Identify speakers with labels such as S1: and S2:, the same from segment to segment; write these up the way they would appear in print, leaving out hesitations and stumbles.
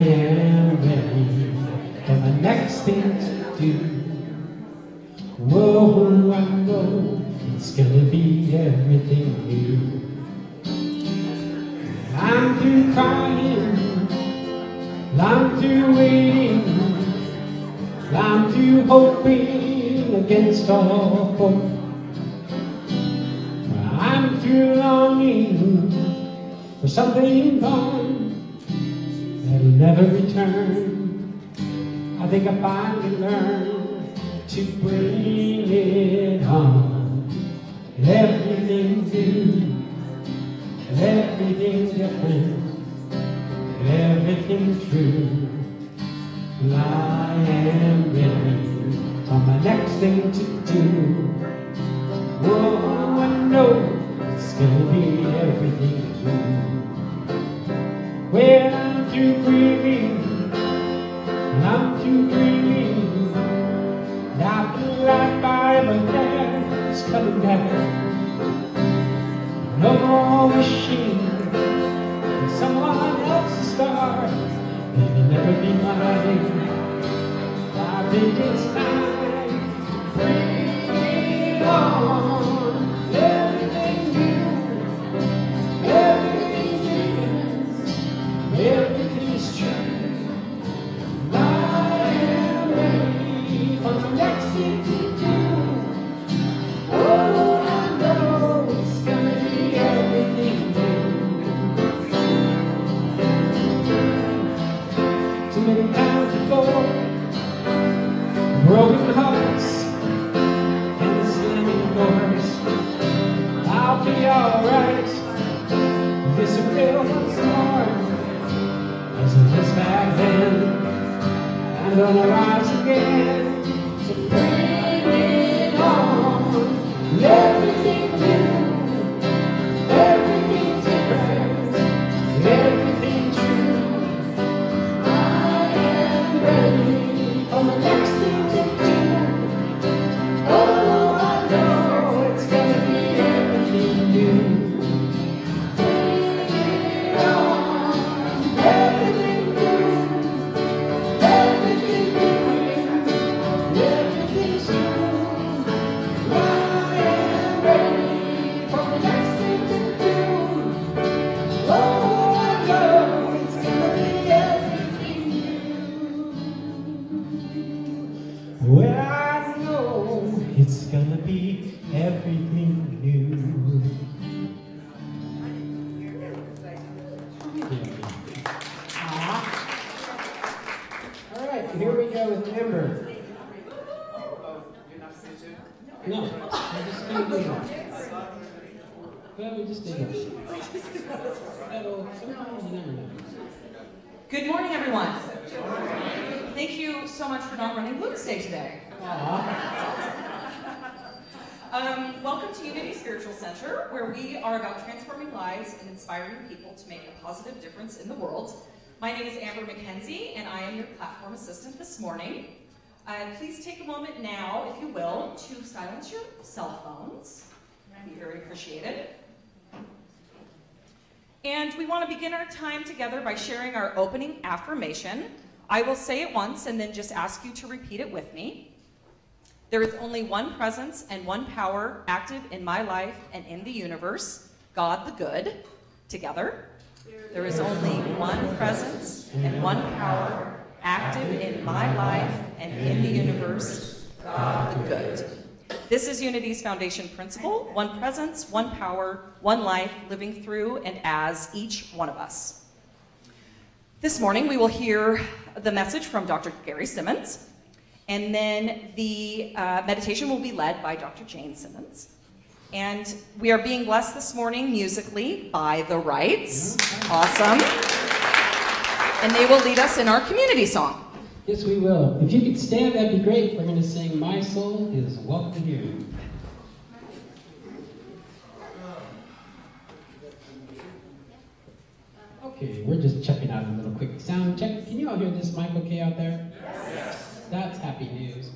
S1: am ready for my next thing to do. Whoa, I know it's gonna be everything new. I'm through crying, I'm through waiting, I'm through hoping against all hope. I'm through longing for something gone that'll never return. I think I finally learned to bring it on. Everything new, everything different, everything true. Well, I am ready for my next thing to do. Oh, I know it's gonna be everything true. Well, I'm through grieving, I'm through dreaming. Now I feel like It's coming back. No more wishing for someone else's star. Maybe never be mine. I think it's time to bring it on. Everything new, everything different, everything's true. I am ready for the next thing to do. Oh, I know it's gonna be everything new. Too many times before, broken hearts and slamming doors. I'll be alright. This will once more, as it was back then. I'm gonna rise again to bring it on. Everything new, everything different, everything true. I am ready for the next thing to do. Oh, I know it's gonna be everything new. Bring it on. Everything new, everything different, everything's true. I am ready for the next thing to do. Oh, I know it's gonna be everything new. Well, I know it's gonna be everything new. All right, here we go with Amber. No, we just can't do that. Well, we just did that. Sometimes you never know.
S2: Good morning, everyone. Thank you so much for not running Bloom's Day today. Welcome to Unity Spiritual Center, where we are about transforming lives and inspiring people to make a positive difference in the world. My name is Amber McKenzie, and I am your platform assistant this morning. Please take a moment now, if you will, to silence your cell phones. That'd be very appreciated. And we want to begin our time together by sharing our opening affirmation. I will say it once and then just ask you to repeat it with me. There is only one presence and one power active in my life and in the universe, God the Good. Together. There is only one presence and one power active in my life and in the universe, God the Good. This is Unity's foundation principle: one presence, one power, one life, living through and as each one of us. This morning we will hear the message from Dr. Gary Simmons, and then the meditation will be led by Dr. Jane Simmons. And we are being blessed this morning musically by the Wrights. Awesome. And they will lead us in our community song.
S1: Yes, we will. If you could stand, that'd be great. We're going to sing My Soul Is Welcome Here. Okay, we're just checking out a little quick sound check. Can you all hear this mic okay out there? Yes. That's happy news.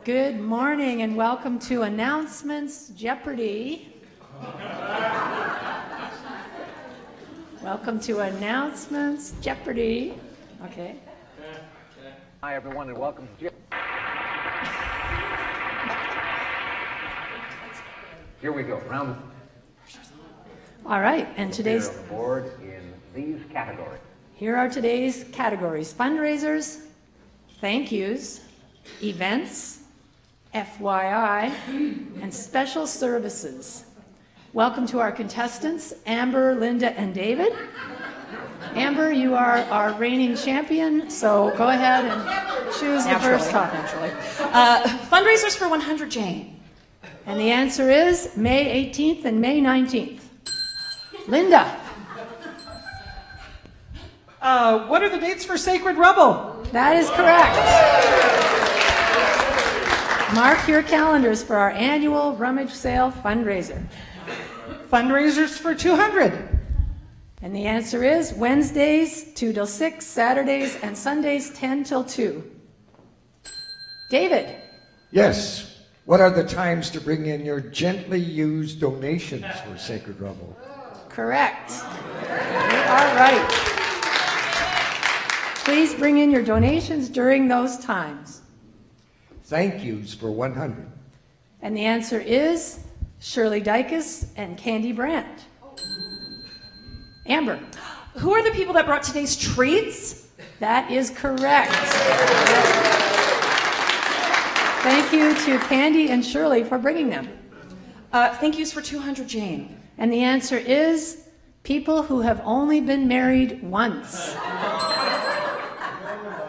S3: Good morning and welcome to Announcements Jeopardy. Welcome to Announcements Jeopardy. Okay.
S4: Hi everyone and welcome to Here we go. Round.
S3: All right, and today's
S4: board in these categories.
S3: Here are today's categories: fundraisers, thank yous, events, FYI, and special services. Welcome to our contestants, Amber, Linda, and David. Amber, you are our reigning champion, so go ahead and choose the first topic.
S2: Fundraisers for 100 Jane.
S3: And the answer is May 18th and May 19th. Linda.
S1: What are the dates for Sacred Rubble?
S3: That is correct. Mark your calendars for our annual rummage sale fundraiser.
S1: Fundraisers for 200.
S3: And the answer is Wednesdays 2 till 6, Saturdays and Sundays 10 till 2. David.
S5: Yes. What are the times to bring in your gently used donations for Sacred Rubble?
S3: Correct. You are right. Please bring in your donations during those times.
S5: Thank yous for 100.
S3: And the answer is Shirley Dykus and Candy Brandt. Amber.
S2: Who are the people that brought today's treats?
S3: That is correct. Thank you to Candy and Shirley for bringing them.
S2: Thank yous for 200 Jane.
S3: And the answer is people who have only been married once.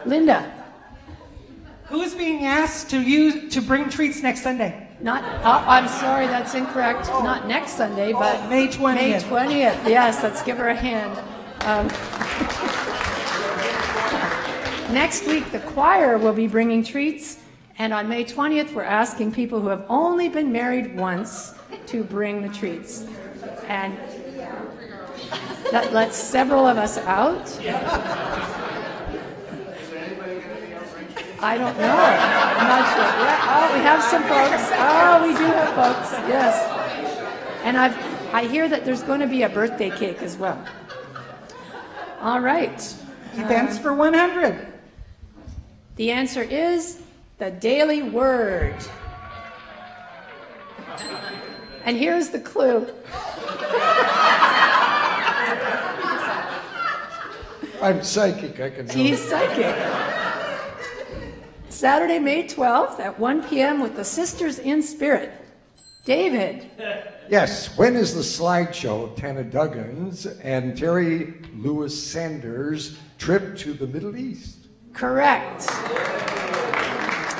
S3: Linda.
S1: Who is being asked to bring treats next Sunday?
S3: I'm sorry, that's incorrect. Not next Sunday, but
S1: May 20th.
S3: May 20th. Yes, let's give her a hand. Next week, the choir will be bringing treats, and on May 20th, we're asking people who have only been married once to bring the treats. And that lets several of us out. I don't know. I'm not sure. Yeah. Oh, we have some folks. Oh, we do have folks. Yes. And I hear that there's going to be a birthday cake as well. All right.
S1: Events for 100.
S3: The answer is the Daily Word. And here's the clue.
S5: I'm psychic, I can know.
S3: He's psychic. Saturday, May 12th at 1 p.m. with the Sisters in Spirit. David.
S5: Yes, when is the slideshow of Tana Duggins and Terry Lewis Sanders' trip to the Middle East?
S3: Correct.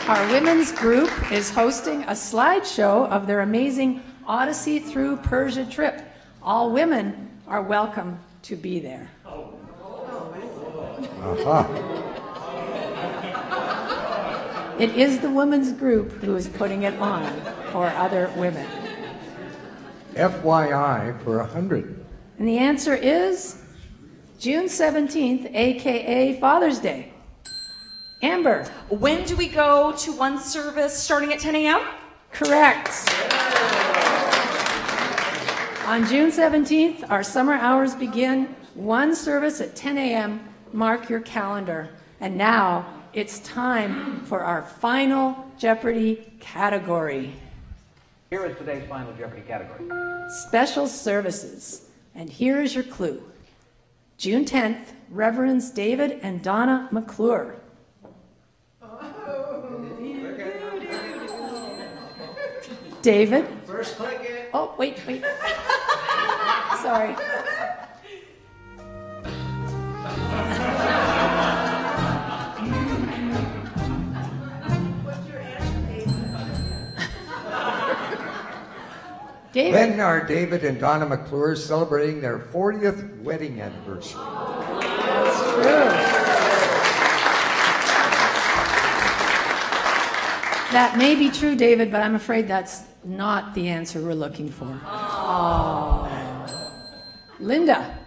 S3: Our women's group is hosting a slideshow of their amazing Odyssey through Persia trip. All women are welcome to be there.
S5: Aha.
S3: It is the women's group who is putting it on for other women.
S5: FYI for 100.
S3: And the answer is June 17th, aka Father's Day. Amber.
S2: When do we go to one service starting at 10 a.m.?
S3: Correct. On June 17th, our summer hours begin. One service at 10 a.m. Mark your calendar. And now it's time for our final Jeopardy category.
S4: Here is today's final Jeopardy category.
S3: Special services. And here is your clue. June 10th, Reverends David and Donna McClure. David?
S6: First click it.
S3: Oh, wait. Sorry.
S6: What's your answer, David?
S3: David.
S5: When are David and Donna McClure celebrating their 40th wedding anniversary?
S3: That's true. That may be true, David, but I'm afraid that's not the answer we're looking for. Oh. Linda.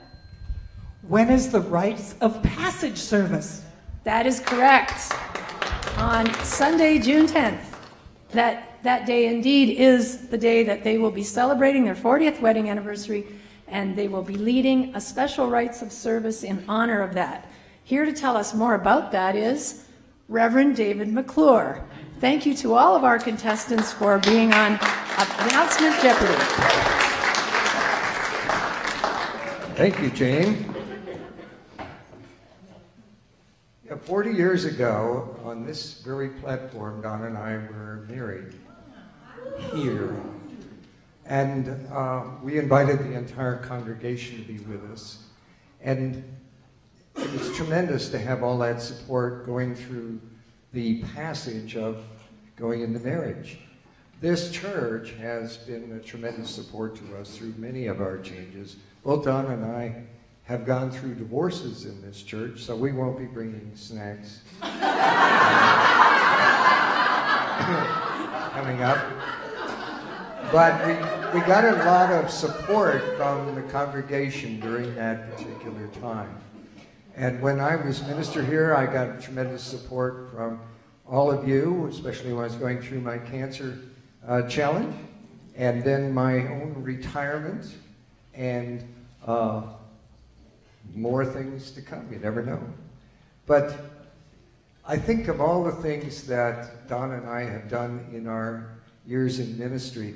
S6: When is the rites of passage service?
S3: That is correct. On Sunday, June 10th. That day indeed is the day that they will be celebrating their 40th wedding anniversary, and they will be leading a special rites of service in honor of that. Here to tell us more about that is Reverend David McClure. Thank you to all of our contestants for being on Announcement Jeopardy.
S5: Thank you, Jane. 40 years ago, on this very platform, Donna and I were married here. And we invited the entire congregation to be with us. And it was tremendous to have all that support going through the passage of going into marriage. This church has been a tremendous support to us through many of our changes. Both Donna and I have gone through divorces in this church, so we won't be bringing snacks coming up. But we got a lot of support from the congregation during that particular time. And when I was minister here, I got tremendous support from all of you, especially when I was going through my cancer challenge, and then my own retirement, and more things to come. You never know. But I think of all the things that Donna and I have done in our years in ministry,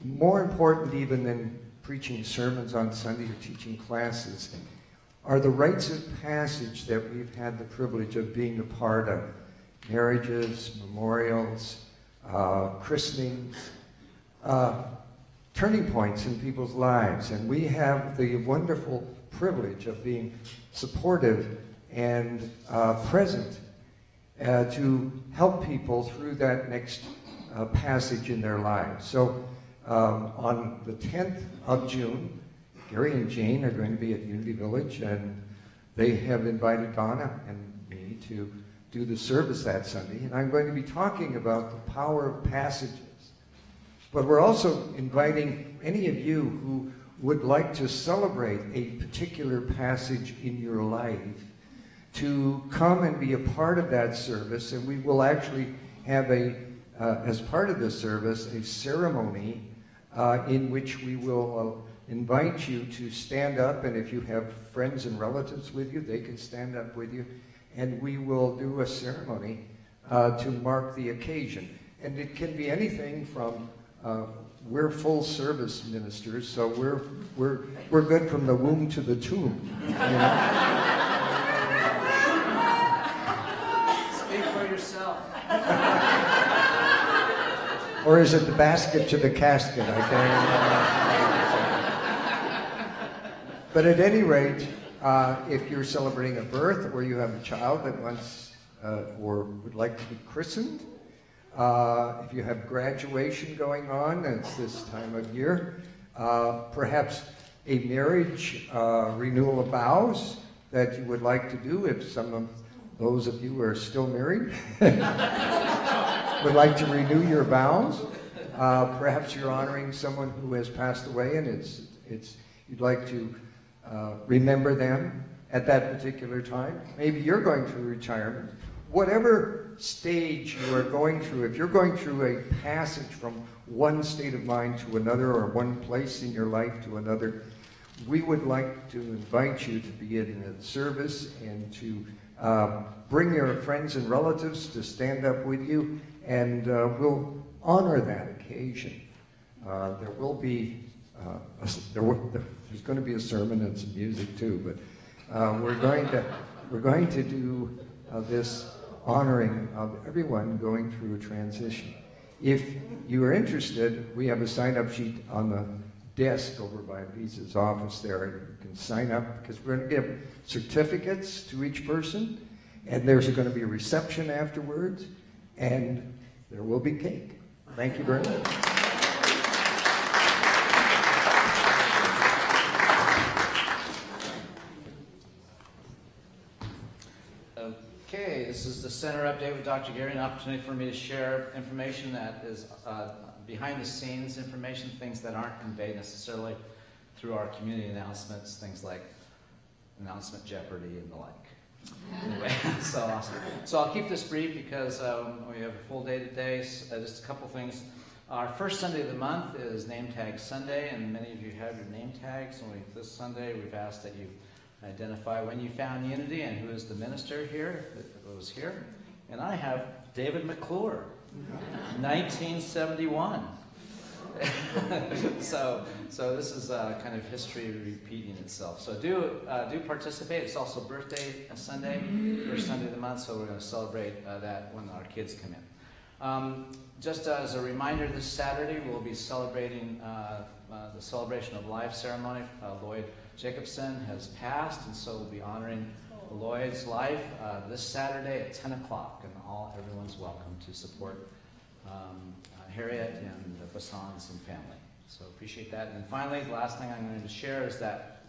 S5: more important even than preaching sermons on Sunday or teaching classes, are the rites of passage that we've had the privilege of being a part of. Marriages, memorials, christenings, turning points in people's lives. And we have the wonderful privilege of being supportive and present to help people through that next passage in their lives. So on the 10th of June, Gary and Jane are going to be at Unity Village, and they have invited Donna and me to do the service that Sunday. And I'm going to be talking about the power of passages. But we're also inviting any of you who would like to celebrate a particular passage in your life to come and be a part of that service. And we will actually have as part of this service, a ceremony in which we will invite you to stand up, and if you have friends and relatives with you, they can stand up with you, and we will do a ceremony to mark the occasion. And it can be anything from we're full service ministers, so we're good from the womb to the tomb. You know?
S6: Speak for yourself.
S5: Or is it the basket to the casket? I can't remember. But at any rate, if you're celebrating a birth or you have a child that wants or would like to be christened, if you have graduation going on, it's this time of year, perhaps a marriage renewal of vows that you would like to do, if some of those of you who are still married would like to renew your vows. Perhaps you're honoring someone who has passed away, and you'd like to remember them at that particular time. Maybe you're going through retirement. Whatever stage you are going through, if you're going through a passage from one state of mind to another, or one place in your life to another, we would like to invite you to be in the service and to bring your friends and relatives to stand up with you, and we'll honor that occasion. There will be there's going to be a sermon and some music too, but we're going to do this honoring of everyone going through a transition. If you are interested, we have a sign-up sheet on the desk over by Lisa's office there. You can sign up, because we're going to give certificates to each person, and there's going to be a reception afterwards, and there will be cake. Thank you very much.
S7: center update with Dr. Gary, an opportunity for me to share information that is behind the scenes information, things that aren't conveyed necessarily through our community announcements, things like Announcement Jeopardy and the like. Anyway, so awesome. So I'll keep this brief because we have a full day today. So, just a couple things. Our first Sunday of the month is Name Tag Sunday, and many of you have your name tags. And this Sunday, we've asked that you identify when you found unity and who is the minister here, if it was here. And I have David McClure, 1971. so this is kind of history repeating itself. So do participate. It's also birthday Sunday, first Sunday of the month, so we're going to celebrate that when our kids come in. Just as a reminder, this Saturday we'll be celebrating the Celebration of Life ceremony. Lloyd Jacobson has passed, and so we'll be honoring Lloyd's life this Saturday at 10 o'clock, and everyone's welcome to support Harriet and the Bassans and family. So appreciate that. And then finally, the last thing I'm going to share is that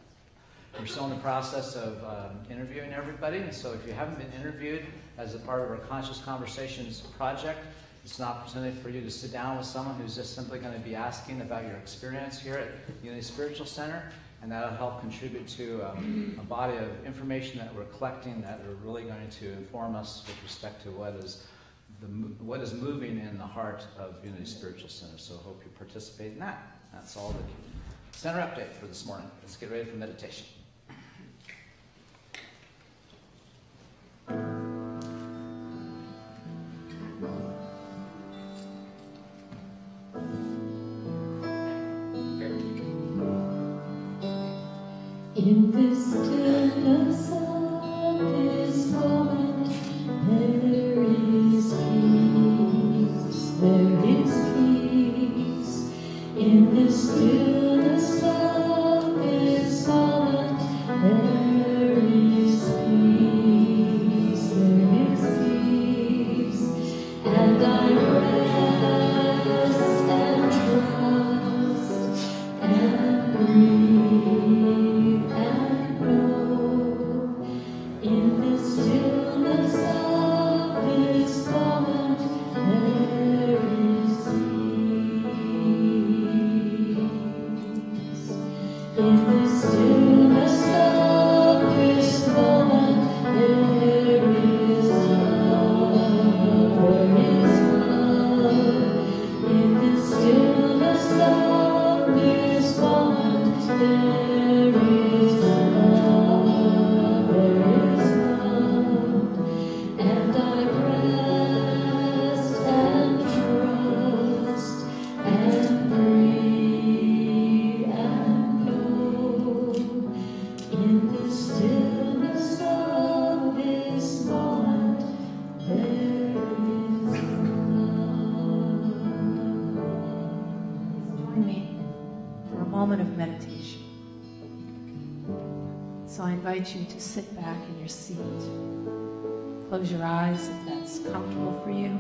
S7: we're still in the process of interviewing everybody, and so if you haven't been interviewed as a part of our Conscious Conversations project, it's an opportunity for you to sit down with someone who's just simply going to be asking about your experience here at Unity Spiritual Center, and that'll help contribute to a body of information that we're collecting that are really going to inform us with respect to what is moving in the heart of Unity Spiritual Center. So I hope you participate in that. That's all the center update for this morning. Let's get ready for meditation.
S8: In this stillness of this moment, there is peace, there is peace. In this stillness of this moment, there is peace, there is peace. And I rest and trust and breathe. In this stillness of this moment, there is peace. In this stillness of this moment, there is love, there is love. In this stillness of this moment, there is love, there is love. And I rest and trust and breathe and know. In the stillness of this moment, there is love.
S3: Join me for a moment of meditation. So I invite you to sit back in your seat. Close your eyes if that's comfortable for you.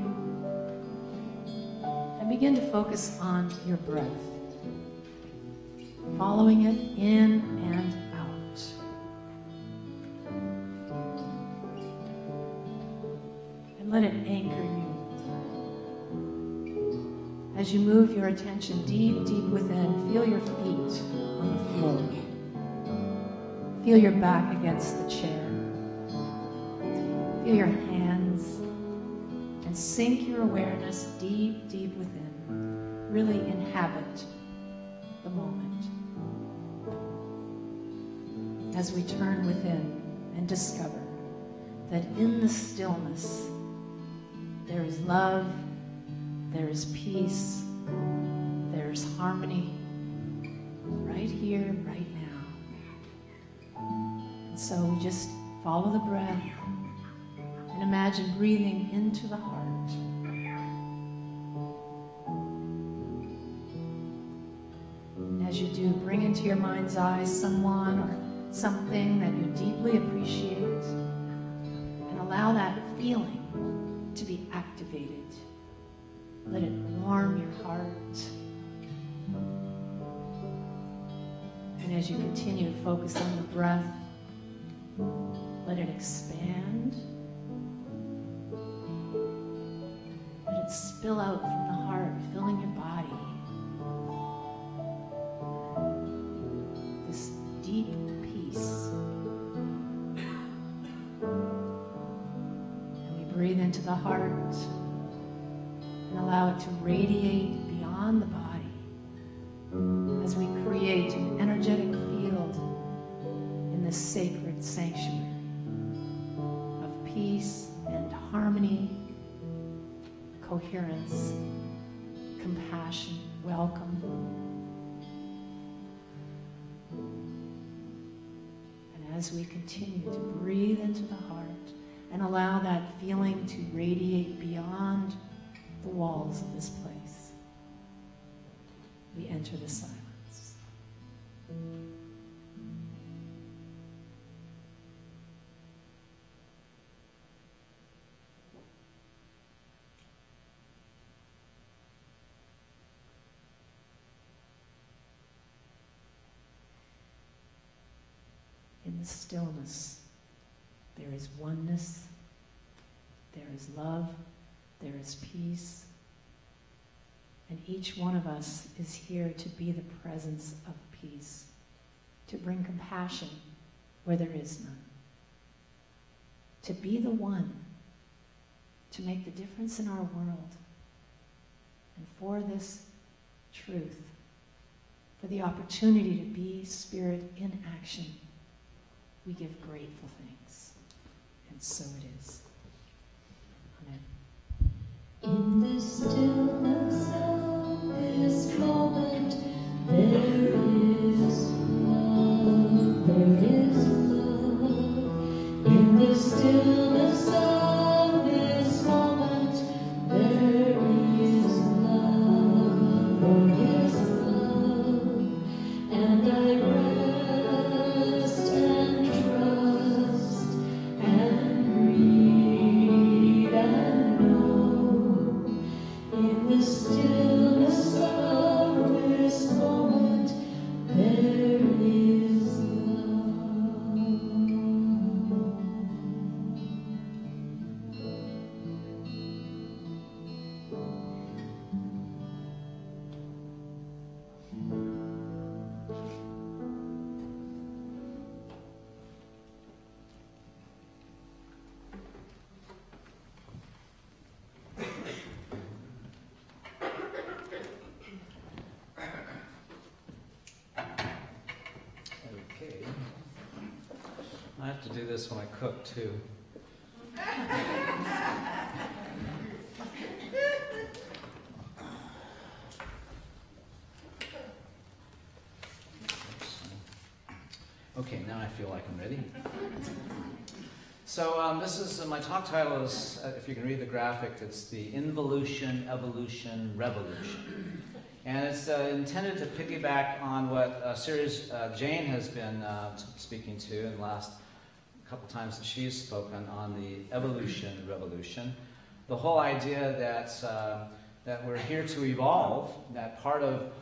S3: And begin to focus on your breath. Following it in and out. And let it anchor you. As you move your attention deep, deep within, feel your feet on the floor. Feel your back against the chair. Feel your hands. And sink your awareness deep, deep within. Really inhabit the moment. As we turn within and discover that in the stillness, there is love, there is peace, there is harmony, right here, right now. And so we just follow the breath and imagine breathing into the heart. And as you do, bring into your mind's eye someone or something that you deeply appreciate and allow that feeling to be activated. Let it warm your heart. And as you continue to focus on the breath, let it expand spill out from the heart, filling your body. This deep peace. And we breathe into the heart and allow it to radiate beyond the body as we create an energetic field in this sacred sanctuary of peace and harmony, coherence, compassion, welcome. And as we continue to breathe into the heart and allow that feeling to radiate beyond the walls of this place, we enter the silence. In the stillness, there is oneness, there is love, there is peace, and each one of us is here to be the presence of peace, to bring compassion where there is none, to be the one to make the difference in our world. And for this truth, for the opportunity to be Spirit in action, we give grateful thanks. And so it is. Amen.
S8: In the stillness of this moment, there is love, there is love. In the stillness of this moment, there is love, there is love. And I rest and trust and breathe and know. In the stillness of this moment, there is love.
S7: Okay. I have to do this when I cook too. Okay, now I feel like I'm ready. So this is my talk title is, if you can read the graphic, it's the Involution, Evolution, Revolution. And it's intended to piggyback on what a series Jane has been speaking to in the last couple times that she's spoken on the evolution and revolution. The whole idea that we're here to evolve, that part of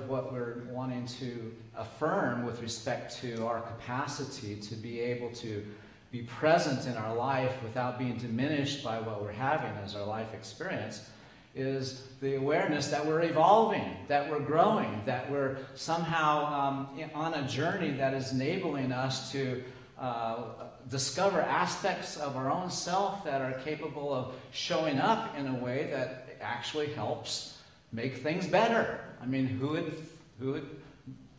S7: what we're wanting to affirm with respect to our capacity to be able to be present in our life without being diminished by what we're having as our life experience, is the awareness that we're evolving, that we're growing, that we're somehow on a journey that is enabling us to discover aspects of our own self that are capable of showing up in a way that actually helps make things better. I mean, who had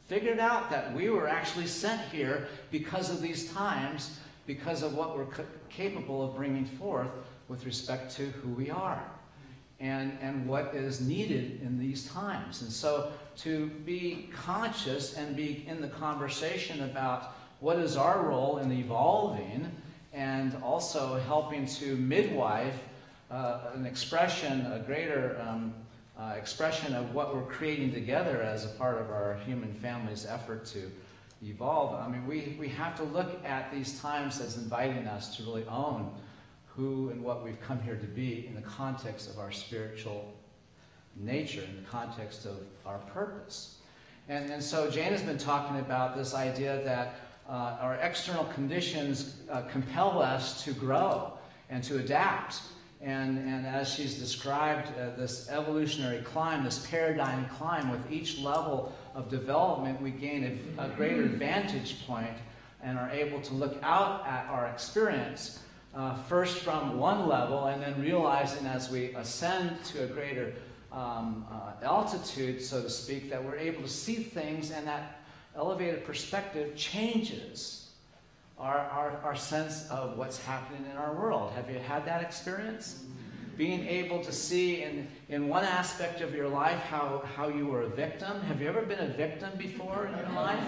S7: figured out that we were actually sent here because of these times, because of what we're capable of bringing forth with respect to who we are and what is needed in these times. And so to be conscious and be in the conversation about what is our role in evolving and also helping to midwife an expression, a greater expression of what we're creating together as a part of our human family's effort to evolve. I mean, we have to look at these times as inviting us to really own who and what we've come here to be in the context of our spiritual nature, in the context of our purpose. And so Jane has been talking about this idea that our external conditions compel us to grow and to adapt. And as she's described this evolutionary climb, this paradigm climb, with each level of development, we gain a greater vantage point and are able to look out at our experience first from one level, and then realizing as we ascend to a greater altitude, so to speak, that we're able to see things, and that elevated perspective changes our sense of what's happening in our world. Have you had that experience? Being able to see in one aspect of your life how you were a victim. Have you ever been a victim before in your life?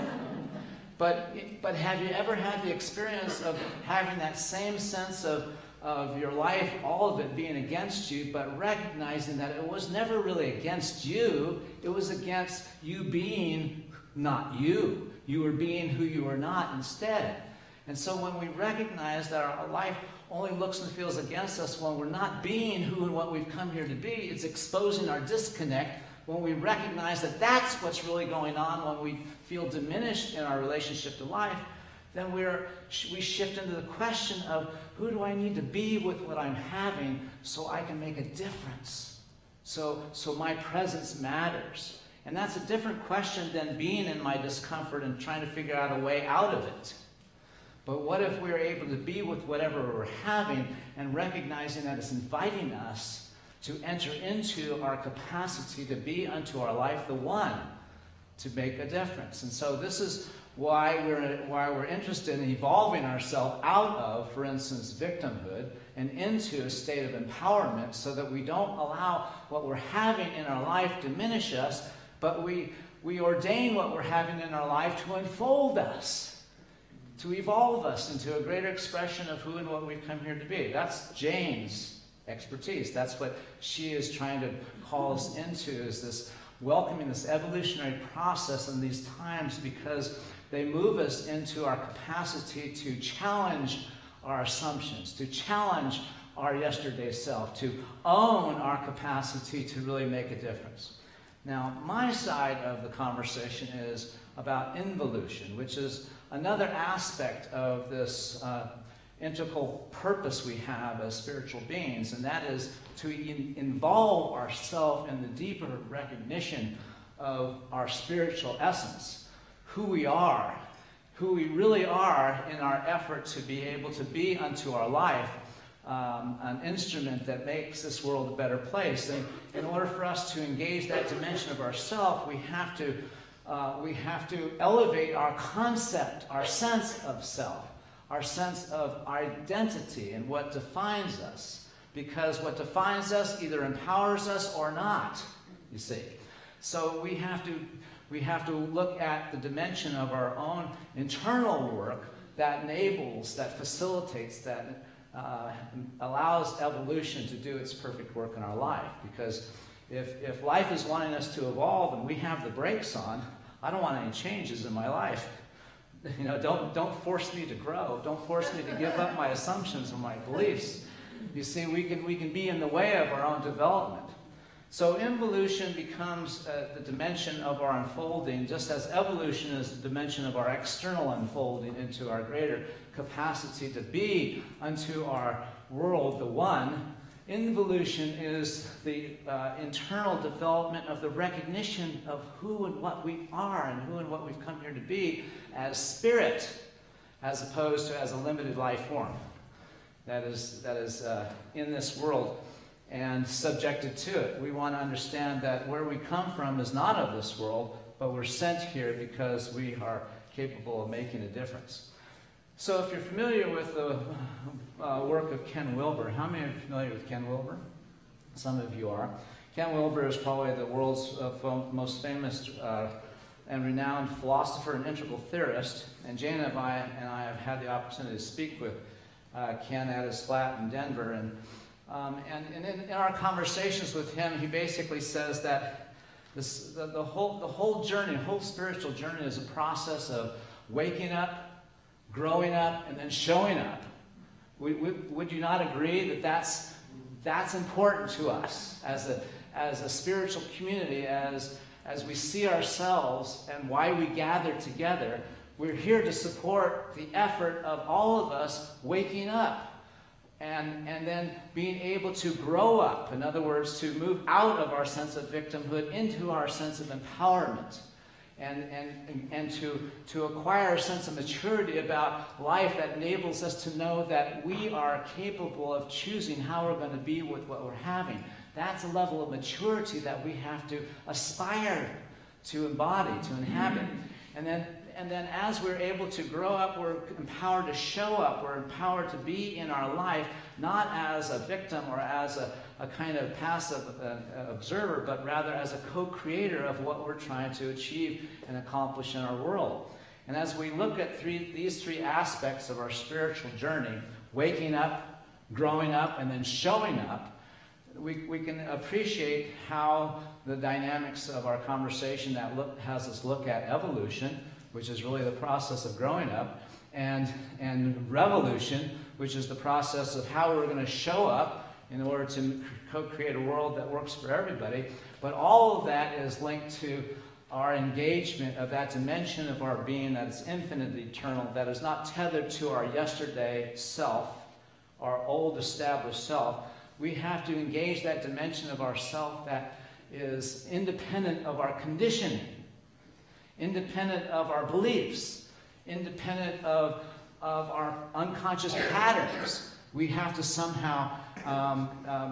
S7: But have you ever had the experience of having that same sense of your life, all of it being against you, but recognizing that it was never really against you, it was against you being not you. You were being who you were not instead. And so when we recognize that our life only looks and feels against us when we're not being who and what we've come here to be, it's exposing our disconnect. When we recognize that that's what's really going on, when we feel diminished in our relationship to life, then we shift into the question of, who do I need to be with what I'm having so I can make a difference? So my presence matters. And that's a different question than being in my discomfort and trying to figure out a way out of it. But what if we're able to be with whatever we're having and recognizing that it's inviting us to enter into our capacity to be unto our life the one, to make a difference. And so this is why we're interested in evolving ourselves out of, for instance, victimhood and into a state of empowerment, so that we don't allow what we're having in our life diminish us, but we ordain what we're having in our life to unfold us, to evolve us into a greater expression of who and what we've come here to be. That's Jane's expertise. That's what she is trying to call us into, is this welcoming this evolutionary process in these times, because they move us into our capacity to challenge our assumptions, to challenge our yesterday self, to own our capacity to really make a difference. Now, my side of the conversation is about involution, which is another aspect of this integral purpose we have as spiritual beings, and that is to involve ourselves in the deeper recognition of our spiritual essence, who we really are in our effort to be able to be unto our life an instrument that makes this world a better place. And in order for us to engage that dimension of ourself, we have to elevate our concept, our sense of self, our sense of identity and what defines us. Because what defines us either empowers us or not, you see. So we have to look at the dimension of our own internal work that enables, that facilitates, that allows evolution to do its perfect work in our life. Because if life is wanting us to evolve and we have the brakes on, I don't want any changes in my life. You know, don't force me to grow. Don't force me to give up my assumptions or my beliefs. You see, we can be in the way of our own development. So involution becomes the dimension of our unfolding, just as evolution is the dimension of our external unfolding into our greater capacity to be unto our world the one. Involution is the internal development of the recognition of who and what we are and who and what we've come here to be as spirit, as opposed to as a limited life form that is in this world and subjected to it. We want to understand that where we come from is not of this world, but we're sent here because we are capable of making a difference. So if you're familiar with the work of Ken Wilber, how many are familiar with Ken Wilber? Some of you are. Ken Wilber is probably the world's most famous and renowned philosopher and integral theorist. And Jane and I have had the opportunity to speak with Ken at his flat in Denver. And in our conversations with him, he basically says that the whole journey, the whole spiritual journey, is a process of waking up, growing up, and then showing up. Would you not agree that that's important to us as a spiritual community, as we see ourselves and why we gather together? We're here to support the effort of all of us waking up and then being able to grow up, in other words, to move out of our sense of victimhood into our sense of empowerment, and to acquire a sense of maturity about life that enables us to know that we are capable of choosing how we're going to be with what we're having. That's a level of maturity that we have to aspire to embody, to inhabit. And then as we're able to grow up, we're empowered to show up, we're empowered to be in our life, not as a victim or as a kind of passive observer, but rather as a co-creator of what we're trying to achieve and accomplish in our world. And as we look at these three aspects of our spiritual journey, waking up, growing up, and then showing up, we can appreciate how the dynamics of our conversation that has us look at evolution, which is really the process of growing up, and revolution, which is the process of how we're going to show up in order to co-create a world that works for everybody. But all of that is linked to our engagement of that dimension of our being that is infinite, eternal, that is not tethered to our yesterday self, our old established self. We have to engage that dimension of ourself that is independent of our conditioning, independent of our beliefs, independent of our unconscious patterns. We have to somehow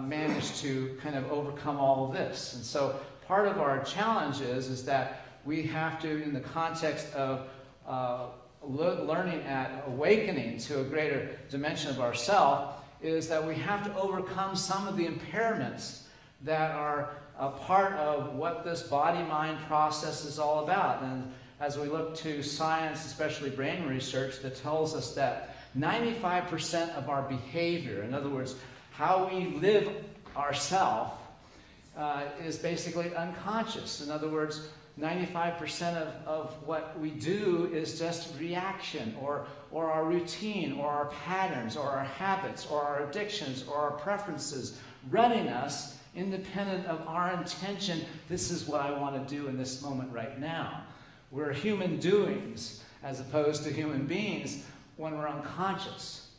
S7: manage to kind of overcome all of this. And so part of our challenge is that we have to, in the context of learning at awakening to a greater dimension of ourself, is that we have to overcome some of the impairments that are a part of what this body-mind process is all about. And as we look to science, especially brain research, that tells us that 95% of our behavior, in other words, how we live ourselves, is basically unconscious. In other words, 95% of what we do is just reaction, or our routine, or our patterns, or our habits, or our addictions, or our preferences, running us independent of our intention. This is what I want to do in this moment right now. We're human doings as opposed to human beings when we're unconscious.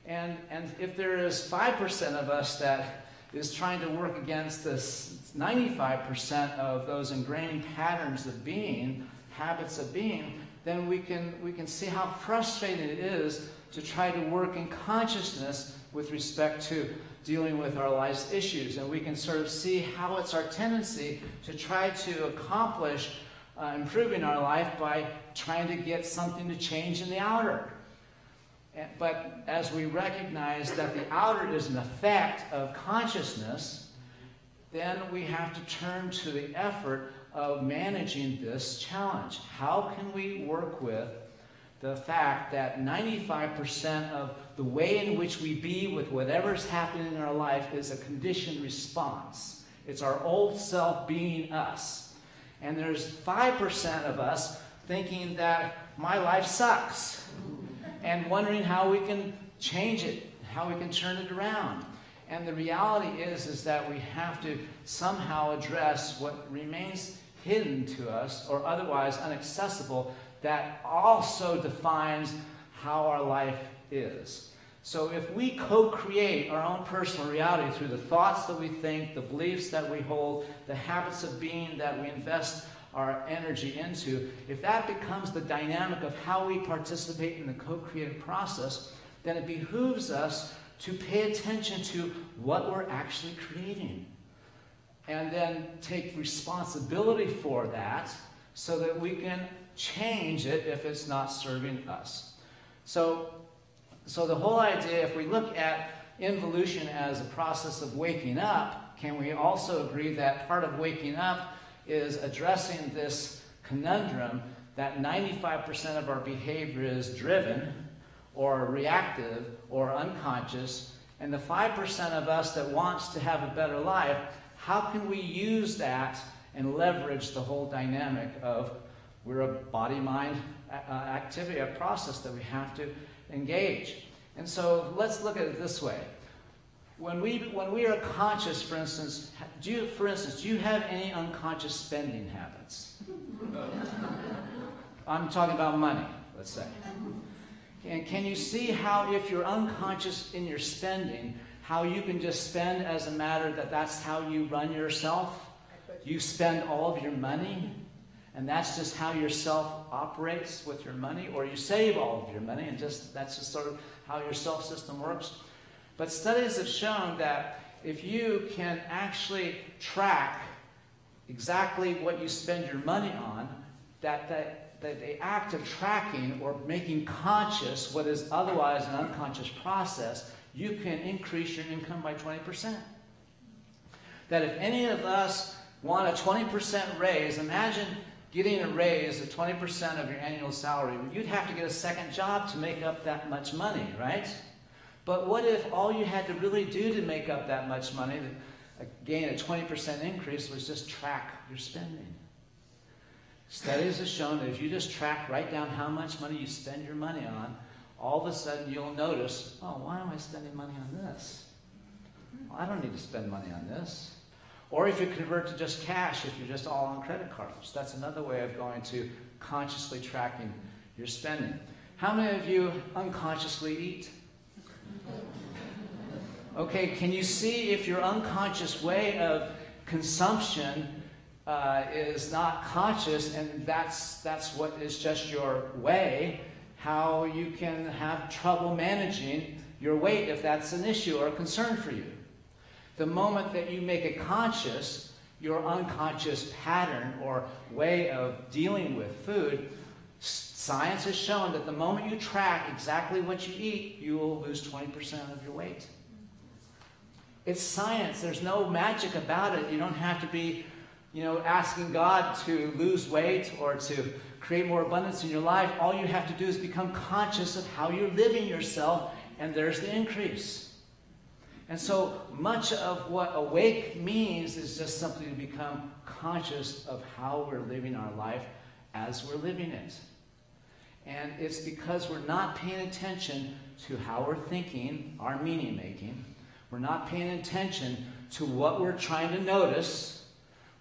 S7: And if there is 5% of us that is trying to work against this 95% of those ingrained patterns of being, habits of being, then we can see how frustrating it is to try to work in consciousness with respect to dealing with our life's issues. And we can sort of see how it's our tendency to try to accomplish improving our life by trying to get something to change in the outer. But as we recognize that the outer is an effect of consciousness, then we have to turn to the effort of managing this challenge. How can we work with the fact that 95% of the way in which we be with whatever's happening in our life is a conditioned response? It's our old self being us. And there's 5% of us thinking that my life sucks, and wondering how we can change it, how we can turn it around. And the reality is that we have to somehow address what remains hidden to us or otherwise inaccessible that also defines how our life is. So if we co-create our own personal reality through the thoughts that we think, the beliefs that we hold, the habits of being that we invest our energy into, if that becomes the dynamic of how we participate in the co-creative process, then it behooves us to pay attention to what we're actually creating. And then take responsibility for that so that we can change it if it's not serving us. So the whole idea, if we look at involution as a process of waking up, can we also agree that part of waking up is addressing this conundrum that 95% of our behavior is driven or reactive or unconscious, and the 5% of us that wants to have a better life, how can we use that and leverage the whole dynamic of we're a body-mind activity, a process that we have to engage. And so let's look at it this way. When we are conscious, for instance, do you have any unconscious spending habits? I'm talking about money, let's say. And can you see how, if you're unconscious in your spending, how you can just spend as a matter that that's how you run yourself? You spend all of your money, and that's just how yourself operates with your money, or you save all of your money, and that's just sort of how your self system works. But studies have shown that if you can actually track exactly what you spend your money on, that the act of tracking or making conscious what is otherwise an unconscious process, you can increase your income by 20%. That if any of us want a 20% raise, imagine getting a raise of 20% of your annual salary. You'd have to get a second job to make up that much money, right? But what if all you had to really do to make up that much money, to gain a 20% increase, was just track your spending? Studies have shown that if you just write down how much money you spend your money on, all of a sudden you'll notice, oh, why am I spending money on this? Well, I don't need to spend money on this. Or if you convert to just cash, if you're just all on credit cards, that's another way of going to consciously tracking your spending. How many of you unconsciously eat? Okay, can you see if your unconscious way of consumption is not conscious, and that's what is just your way, how you can have trouble managing your weight if that's an issue or a concern for you? The moment that you make it conscious, your unconscious pattern or way of dealing with food, science has shown that the moment you track exactly what you eat, you will lose 20% of your weight. It's science. There's no magic about it. You don't have to be, asking God to lose weight or to create more abundance in your life. All you have to do is become conscious of how you're living yourself, and there's the increase. And so much of what awake means is just simply to become conscious of how we're living our life as we're living it. And it's because we're not paying attention to how we're thinking, our meaning making. We're not paying attention to what we're trying to notice.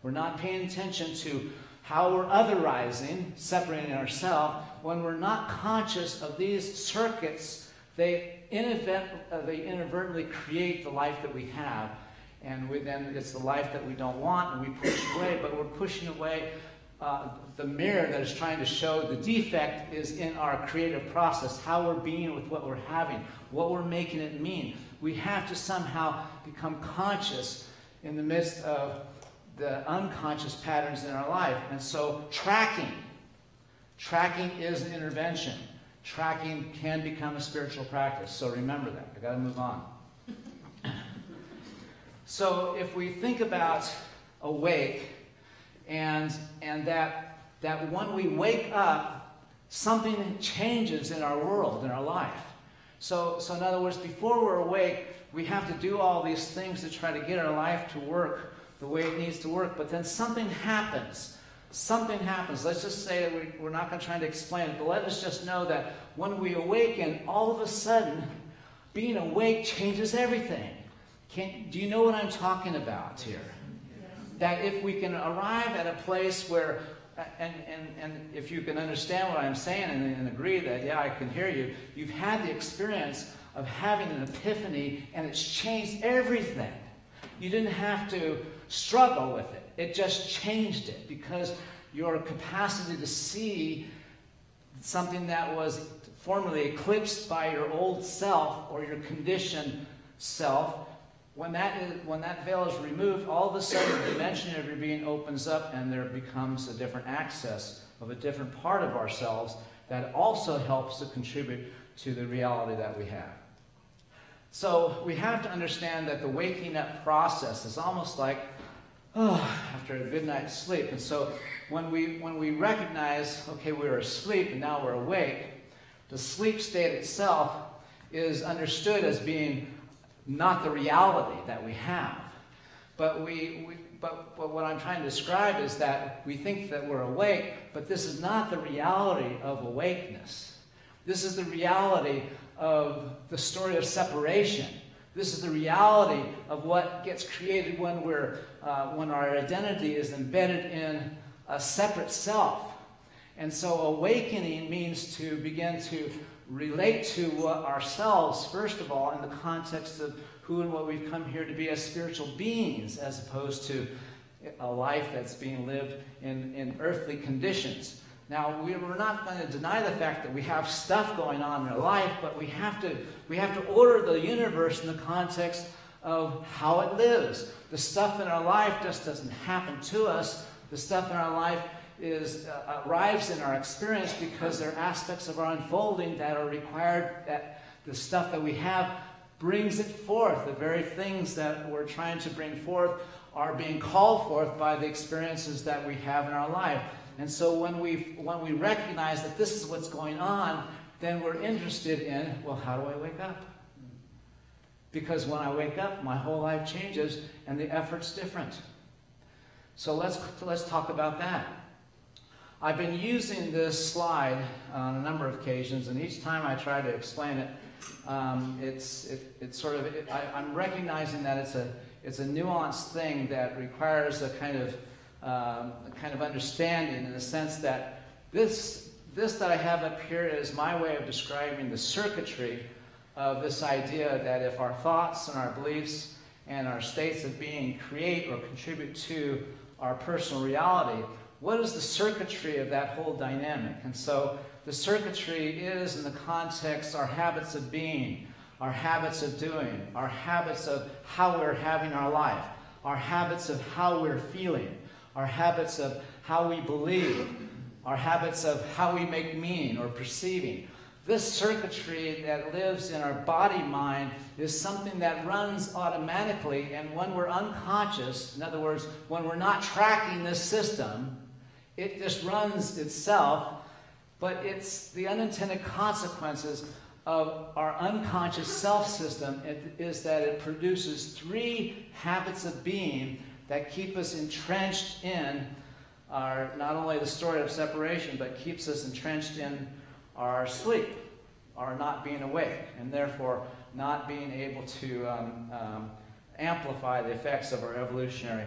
S7: We're not paying attention to how we're otherizing, separating ourselves. When we're not conscious of these circuits, they inadvertently create the life that we have. And then it's the life that we don't want, and we push away. But we're pushing away the mirror that is trying to show the defect is in our creative process, how we're being with what we're having, what we're making it mean. We have to somehow become conscious in the midst of the unconscious patterns in our life. And so tracking is an intervention. Tracking can become a spiritual practice. So remember that. I've got to move on. So if we think about awake, and that when we wake up, something changes in our world, in our life. So in other words, before we're awake, we have to do all these things to try to get our life to work the way it needs to work. But then something happens. Something happens. Let's just say that we're not going to try to explain it, but let us just know that when we awaken, all of a sudden, being awake changes everything. Do you know what I'm talking about here? That if we can arrive at a place where, and if you can understand what I'm saying and agree that, yeah, I can hear you, you've had the experience of having an epiphany and it's changed everything. You didn't have to struggle with it. It just changed it because your capacity to see something that was formerly eclipsed by your old self or your conditioned self, when that veil is removed, all of a sudden the dimension of your being opens up and there becomes a different access of a different part of ourselves that also helps to contribute to the reality that we have. So we have to understand that the waking up process is almost like, after a good night's sleep. And so when we recognize, okay, we were asleep and now we're awake, the sleep state itself is understood as being not the reality that we have. But what I'm trying to describe is that we think that we're awake, but this is not the reality of awakeness. This is the reality of the story of separation. This is the reality of what gets created when our identity is embedded in a separate self. And so awakening means to begin to relate to ourselves, first of all, in the context of who and what we've come here to be as spiritual beings, as opposed to a life that's being lived in earthly conditions. Now, we're not going to deny the fact that we have stuff going on in our life, but we have to order the universe in the context of how it lives. The stuff in our life just doesn't happen to us. The stuff in our life arrives in our experience because there are aspects of our unfolding that are required, that the stuff that we have brings it forth. The very things that we're trying to bring forth are being called forth by the experiences that we have in our life. And so when we recognize that this is what's going on, then we're interested in, well, how do I wake up? Because when I wake up, my whole life changes and the effort's different. So let's talk about that. I've been using this slide on a number of occasions, and each time I try to explain it, I'm recognizing that it's a nuanced thing that requires a kind of understanding, in the sense that this that I have up here is my way of describing the circuitry of this idea that if our thoughts and our beliefs and our states of being create or contribute to our personal reality, what is the circuitry of that whole dynamic? And so the circuitry is, in the context, our habits of being, our habits of doing, our habits of how we're having our life, our habits of how we're feeling, our habits of how we believe, our habits of how we make meaning or perceiving. This circuitry that lives in our body-mind is something that runs automatically, and when we're unconscious, in other words, when we're not tracking this system, it just runs itself, but it's the unintended consequences of our unconscious self-system is that it produces 3 habits of being that keep us entrenched in our, not only the story of separation, but keeps us entrenched in our sleep, our not being awake, and therefore not being able to amplify the effects of our evolutionary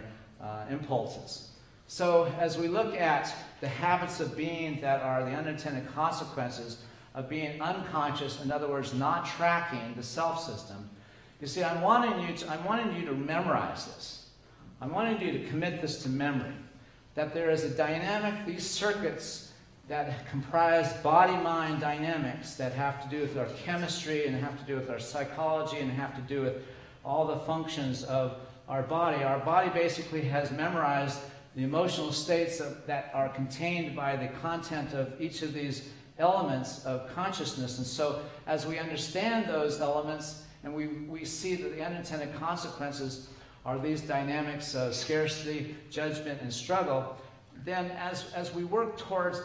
S7: impulses. So as we look at the habits of being that are the unintended consequences of being unconscious, in other words, not tracking the self system, you see, I'm wanting you to memorize this. I'm wanting you to commit this to memory, that there is a dynamic, these circuits that comprise body-mind dynamics that have to do with our chemistry and have to do with our psychology and have to do with all the functions of our body. Our body basically has memorized the emotional states that are contained by the content of each of these elements of consciousness. And so as we understand those elements and we see that the unintended consequences are these dynamics of scarcity, judgment, and struggle, then as we work towards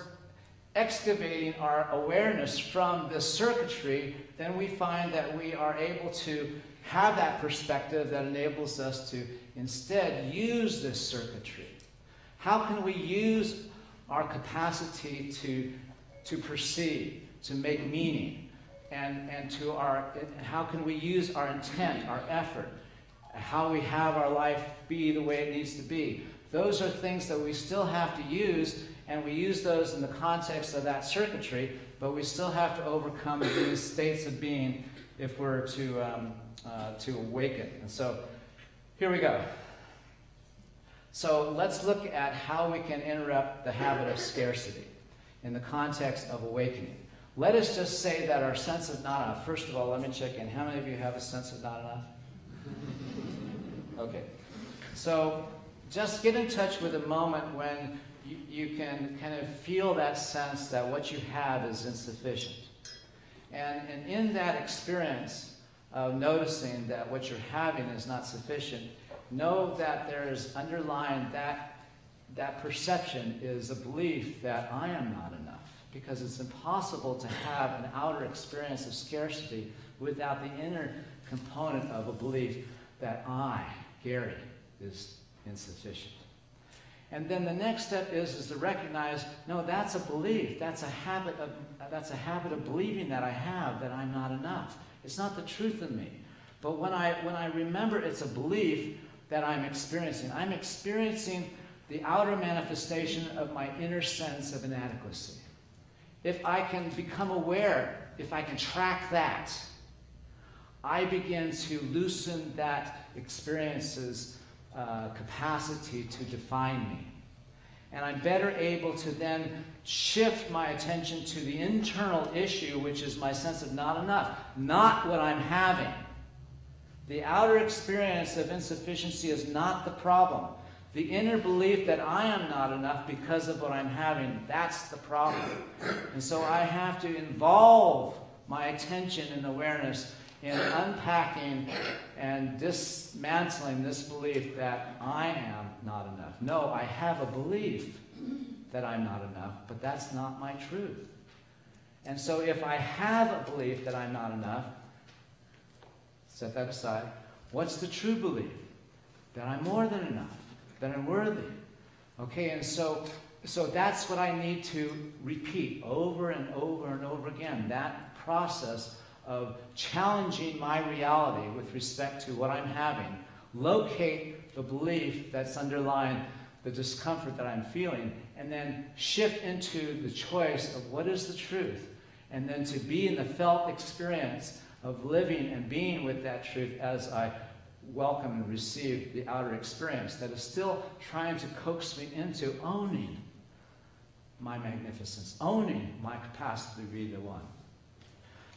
S7: excavating our awareness from this circuitry, then we find that we are able to have that perspective that enables us to instead use this circuitry. How can we use our capacity to perceive, to make meaning, and how can we use our intent, our effort, how we have our life be the way it needs to be? Those are things that we still have to use, and we use those in the context of that circuitry, but we still have to overcome these states of being if we're to awaken. And so here we go. So let's look at how we can interrupt the habit of scarcity in the context of awakening. Let us just say that our sense of not enough, first of all, let me check in. How many of you have a sense of not enough? Okay. So just get in touch with a moment when you can kind of feel that sense that what you have is insufficient. And in that experience of noticing that what you're having is not sufficient, know that there is underlying that perception is a belief that I am not enough, because it's impossible to have an outer experience of scarcity without the inner component of a belief that I, Gary, is insufficient. And then the next step is to recognize, no, that's a belief. That's a habit of believing that I have, that I'm not enough. It's not the truth in me. But when I remember it's a belief that I'm experiencing the outer manifestation of my inner sense of inadequacy. If I can become aware if I can track that, I begin to loosen that experience's capacity to define me. And I'm better able to then shift my attention to the internal issue, which is my sense of not enough, not what I'm having. The outer experience of insufficiency is not the problem. The inner belief that I am not enough because of what I'm having, that's the problem. And so I have to involve my attention and awareness in unpacking and dismantling this belief that I am not enough. No, I have a belief that I'm not enough, but that's not my truth. And so if I have a belief that I'm not enough, set that aside. What's the true belief? That I'm more than enough, that I'm worthy. Okay, and so that's what I need to repeat over and over and over again. That process of challenging my reality with respect to what I'm having. Locate the belief that's underlying the discomfort that I'm feeling, and then shift into the choice of what is the truth, and then to be in the felt experience of living and being with that truth as I welcome and receive the outer experience that is still trying to coax me into owning my magnificence, owning my capacity to be the one.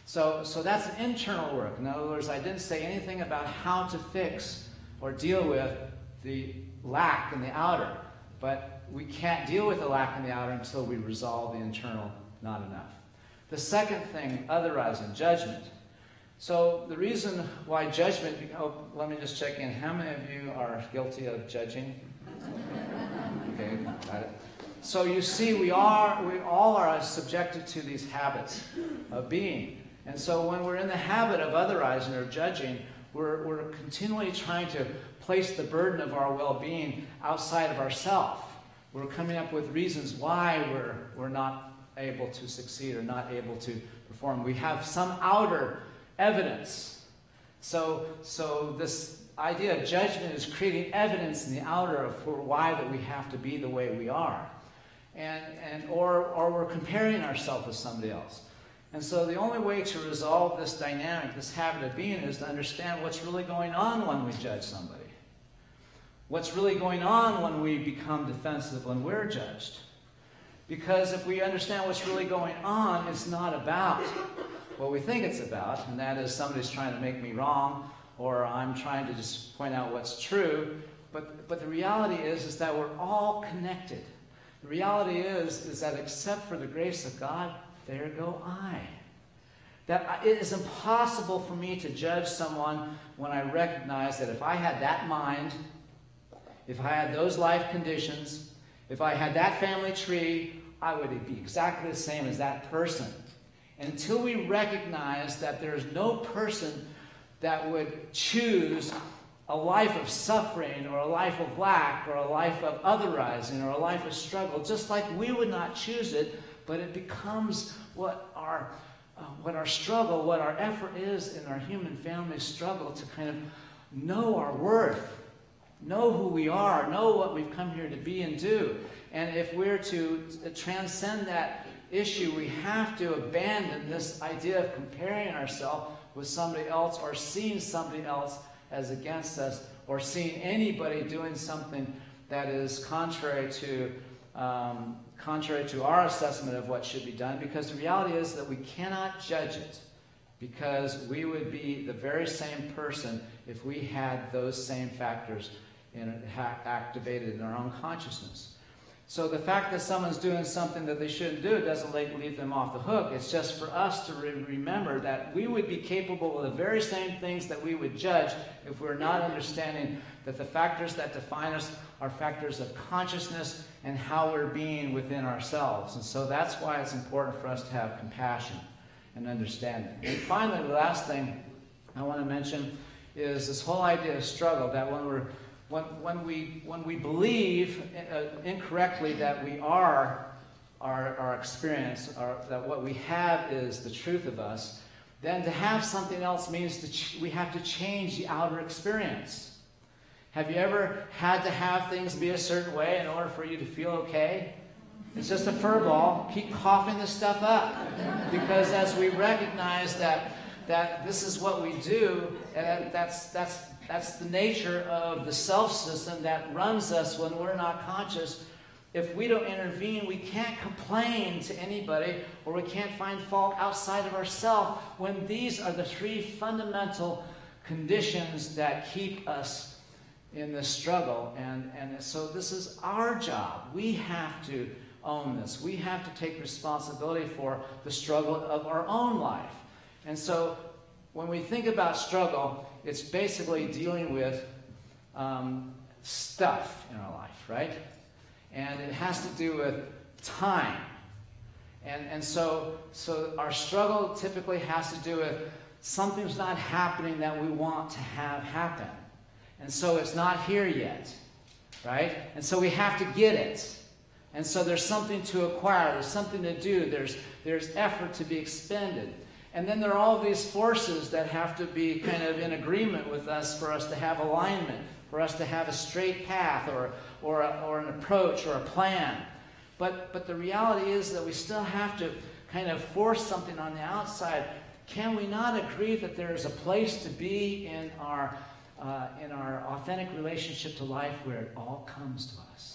S7: So that's an internal work. In other words, I didn't say anything about how to fix or deal with the lack in the outer, but we can't deal with the lack in the outer until we resolve the internal not enough. The second thing, otherizing, judgment. So the reason why judgment, let me just check in. How many of you are guilty of judging? Okay, got it. So you see, we all are subjected to these habits of being. And so when we're in the habit of otherizing or judging, we're continually trying to place the burden of our well-being outside of ourselves. We're coming up with reasons why we're not able to succeed or not able to perform. We have some outer evidence. So this idea of judgment is creating evidence in the outer for why that we have to be the way we are. Or we're comparing ourselves with somebody else. And so the only way to resolve this dynamic, this habit of being, is to understand what's really going on when we judge somebody. What's really going on when we become defensive when we're judged. Because if we understand what's really going on, it's not about what we think it's about, and that is somebody's trying to make me wrong, or I'm trying to just point out what's true. But the reality is that we're all connected. The reality is that except for the grace of God, there go I. That it is impossible for me to judge someone when I recognize that if I had that mind, if I had those life conditions, if I had that family tree, I would be exactly the same as that person. And until we recognize that there is no person that would choose a life of suffering or a life of lack or a life of otherizing or a life of struggle, just like we would not choose it, but it becomes what our struggle, what our effort is in our human family struggle to kind of know our worth, know who we are, know what we've come here to be and do. And if we're to transcend that issue, we have to abandon this idea of comparing ourselves with somebody else or seeing somebody else as against us or seeing anybody doing something that is contrary to our assessment of what should be done, because the reality is that we cannot judge it, because we would be the very same person if we had those same factors activated in our own consciousness. So the fact that someone's doing something that they shouldn't do doesn't leave them off the hook. It's just for us to remember that we would be capable of the very same things that we would judge if we're not understanding that the factors that define us are factors of consciousness and how we're being within ourselves. And so that's why it's important for us to have compassion and understanding. And finally, the last thing I want to mention is this whole idea of struggle, that when we believe incorrectly that we are our experience, that what we have is the truth of us, then to have something else means we have to change the outer experience. Have you ever had to have things be a certain way in order for you to feel okay? It's just a fur ball. Keep coughing this stuff up. Because as we recognize that this is what we do, and that's the nature of the self system that runs us when we're not conscious. If we don't intervene, we can't complain to anybody, or we can't find fault outside of ourselves, when these are the three fundamental conditions that keep us in this struggle. And so this is our job. We have to own this. We have to take responsibility for the struggle of our own life. And so when we think about struggle, it's basically dealing with stuff in our life, right? And it has to do with time. And so our struggle typically has to do with something's not happening that we want to have happen. And so it's not here yet, right? And so we have to get it. And so there's something to acquire, there's something to do, there's effort to be expended. And then there are all these forces that have to be kind of in agreement with us for us to have alignment, for us to have a straight path or an approach or a plan. But the reality is that we still have to kind of force something on the outside. Can we not agree that there is a place to be in our authentic relationship to life where it all comes to us?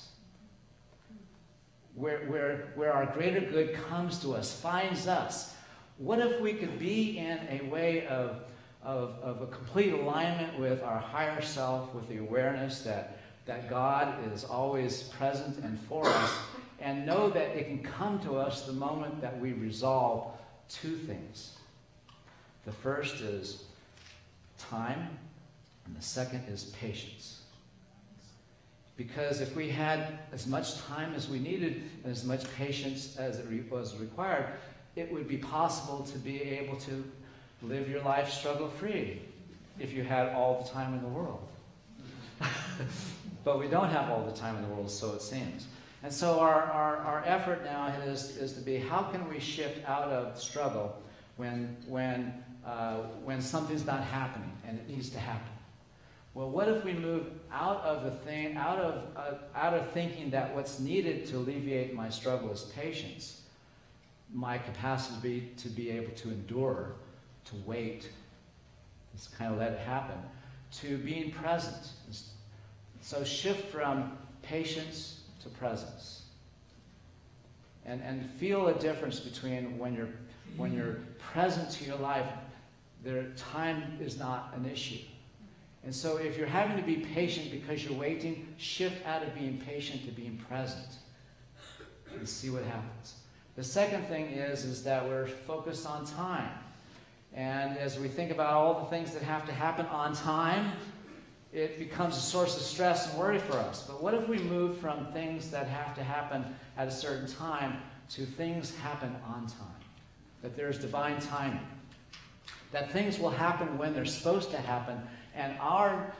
S7: Where our greater good comes to us, finds us. What if we could be in a way of a complete alignment with our higher self, with the awareness that God is always present and for us, and know that it can come to us the moment that we resolve two things. The first is time, and the second is patience. Because if we had as much time as we needed and as much patience as it was required, it would be possible to be able to live your life struggle-free if you had all the time in the world. But we don't have all the time in the world, so it seems. And so our effort now is to be, how can we shift out of struggle when something's not happening and it needs to happen? Well, what if we move out of thinking that what's needed to alleviate my struggle is patience, my capacity to be able to endure, to wait, just kind of let it happen, to being present. So shift from patience to presence, and feel a difference between when you're present to your life. Time is not an issue. And so if you're having to be patient because you're waiting, shift out of being patient to being present and see what happens. The second thing is that we're focused on time. And as we think about all the things that have to happen on time, it becomes a source of stress and worry for us. But what if we move from things that have to happen at a certain time to things happen on time? That there's divine timing. That things will happen when they're supposed to happen. And our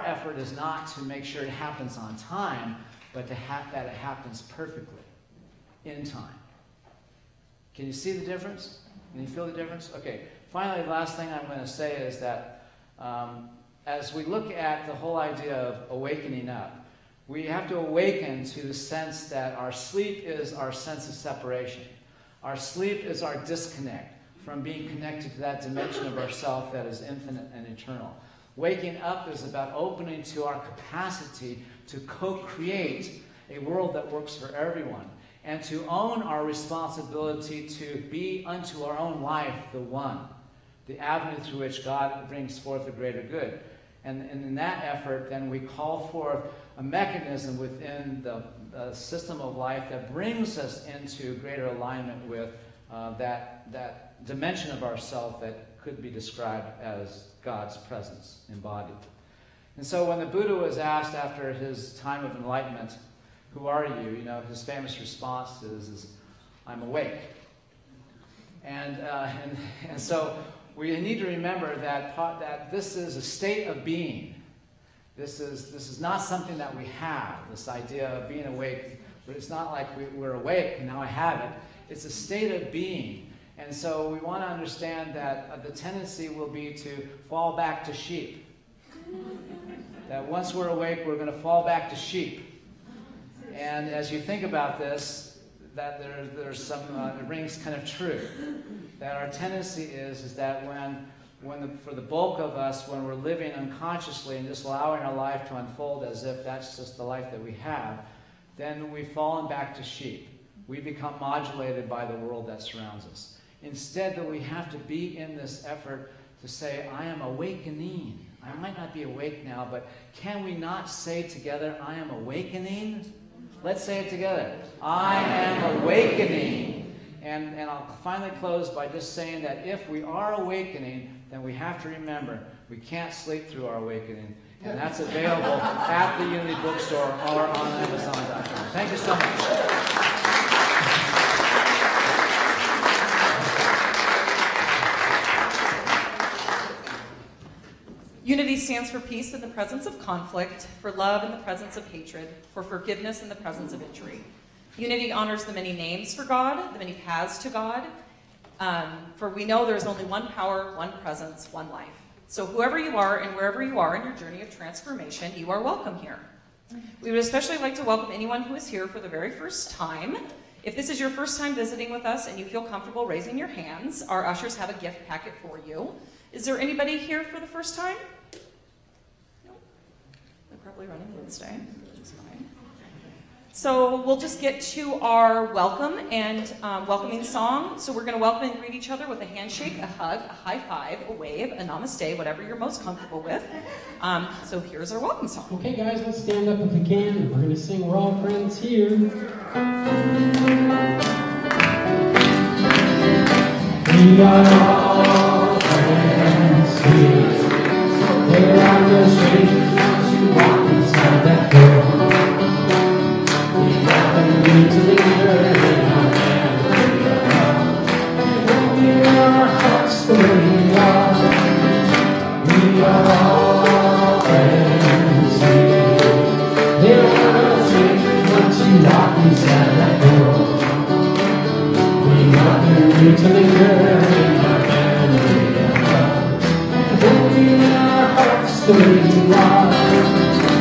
S7: effort is not to make sure it happens on time, but that it happens perfectly in time. Can you see the difference? Can you feel the difference? Okay. Finally, the last thing I'm going to say is that as we look at the whole idea of awakening up, we have to awaken to the sense that our sleep is our sense of separation. Our sleep is our disconnect from being connected to that dimension of ourself that is infinite and eternal. Waking up is about opening to our capacity to co-create a world that works for everyone, and to own our responsibility to be unto our own life the one, the avenue through which God brings forth a greater good. And in that effort, then we call forth a mechanism within the system of life that brings us into greater alignment with that dimension of ourself that could be described as God's presence embodied. And so when the Buddha was asked after his time of enlightenment, "Who are you?" His famous response is "I'm awake." And so we need to remember that this is a state of being. This is not something that we have, this idea of being awake. But it's not like we're awake and now I have it. It's a state of being. And so we want to understand that the tendency will be to fall back to sheep. That once we're awake, we're going to fall back to sheep. And as you think about this, that there's some, it rings kind of true. That our tendency is that for the bulk of us, when we're living unconsciously and just allowing our life to unfold as if that's just the life that we have, then we've fallen back to sheep. We become modulated by the world that surrounds us. Instead, that we have to be in this effort to say, I am awakening. I might not be awake now, but can we not say together, I am awakening? Let's say it together. I am awakening. And I'll finally close by just saying that if we are awakening, then we have to remember we can't sleep through our awakening. And that's available at the Unity Bookstore or on Amazon.com. Thank you so much.
S2: Unity stands for peace in the presence of conflict, for love in the presence of hatred, for forgiveness in the presence of injury. Unity honors the many names for God, the many paths to God, for we know there is only one power, one presence, one life. So whoever you are and wherever you are in your journey of transformation, you are welcome here. We would especially like to welcome anyone who is here for the very first time. If this is your first time visiting with us and you feel comfortable raising your hands, our ushers have a gift packet for you. Is there anybody here for the first time? No? They're probably running Wednesday, which is fine. So we'll just get to our welcome and welcoming song. So we're going to welcome and greet each other with a handshake, a hug, a high five, a wave, a namaste, whatever you're most comfortable with. So here's our welcome song.
S1: Okay, guys, let's stand up if we can, and we're going to sing We're All Friends Here. We are all friends here. There are no strangers once you walk inside that door. We welcome you to linger in our family of love. And open our hearts the way we are. We are all friends here. There are no strangers once you walk inside that door. We welcome you to linger in our family of love. And open our hearts the way you are.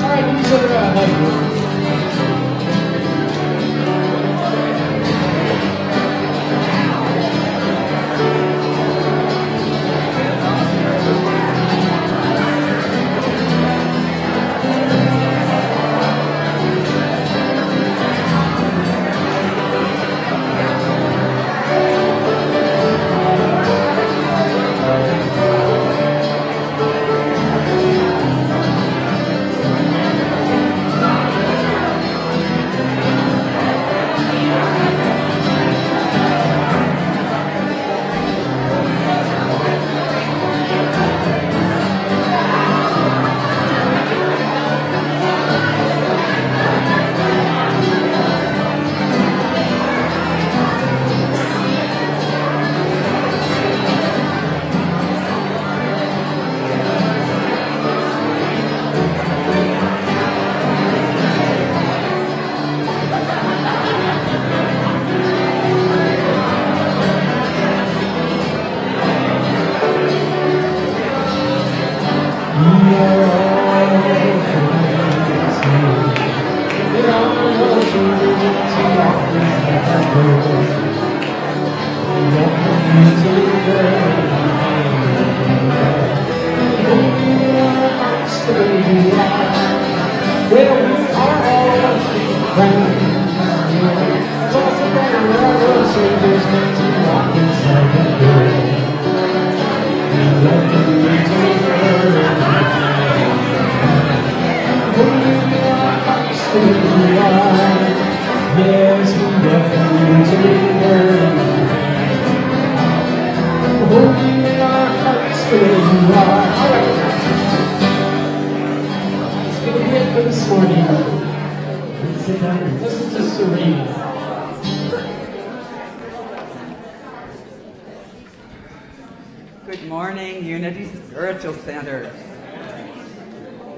S1: All right, give each other a hug.
S9: Good morning, Unity Spiritual Center.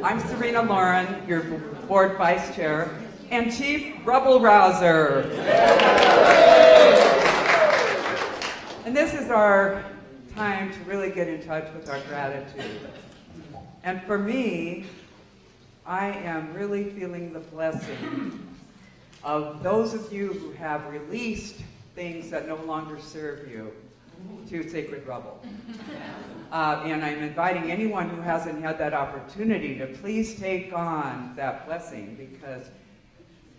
S9: I'm Serena Lauren, your board vice chair and chief rebel rouser. And this is our time to really get in touch with our gratitude. And for me, I am really feeling the blessing of those of you who have released things that no longer serve you to sacred rubble. And I'm inviting anyone who hasn't had that opportunity to please take on that blessing, because